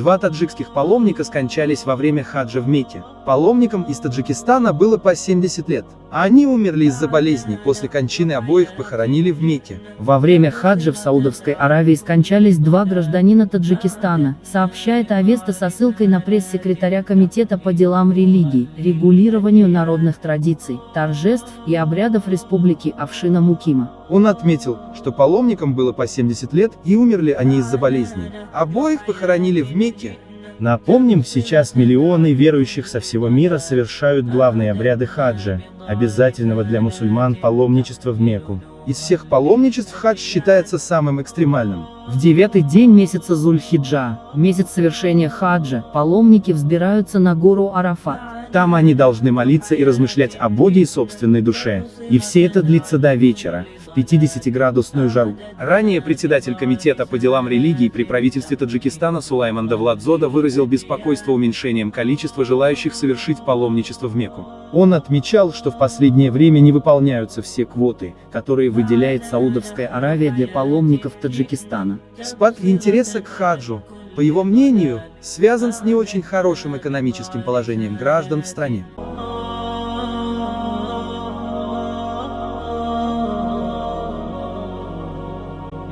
Два таджикских паломника скончались во время хаджа в Мекке. Паломникам из Таджикистана было по 70 лет, а они умерли из-за болезней, после кончины обоих похоронили в Мекке. Во время хаджа в Саудовской Аравии скончались два гражданина Таджикистана, сообщает Авеста со ссылкой на пресс-секретаря Комитета по делам религий, регулированию народных традиций, торжеств и обрядов Республики Афшина Мукима. Он отметил, что паломникам было по 70 лет и умерли они из-за болезней. Обоих похоронили в Мекке. Напомним, сейчас миллионы верующих со всего мира совершают главные обряды хаджа, обязательного для мусульман паломничества в Мекку. Из всех паломничеств хадж считается самым экстремальным. В 9-й день месяца Зуль-Хиджа, месяц совершения хаджа, паломники взбираются на гору Арафат. Там они должны молиться и размышлять о Боге и собственной душе. И все это длится до вечера, в 50-градусную жару. Ранее председатель Комитета по делам религий при правительстве Таджикистана Сулайман Давлатзода выразил беспокойство уменьшением количества желающих совершить паломничество в Мекку. Он отмечал, что в последнее время не выполняются все квоты, которые выделяет Саудовская Аравия для паломников Таджикистана. Спад интереса к хаджу, по его мнению, связан с не очень хорошим экономическим положением граждан в стране.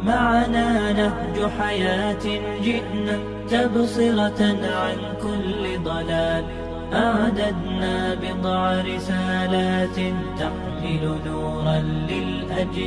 معنا نهج حياة جئنا تبصرة عن كل ضلال أعددنا بضع رسالات تحمل نورا للأجيال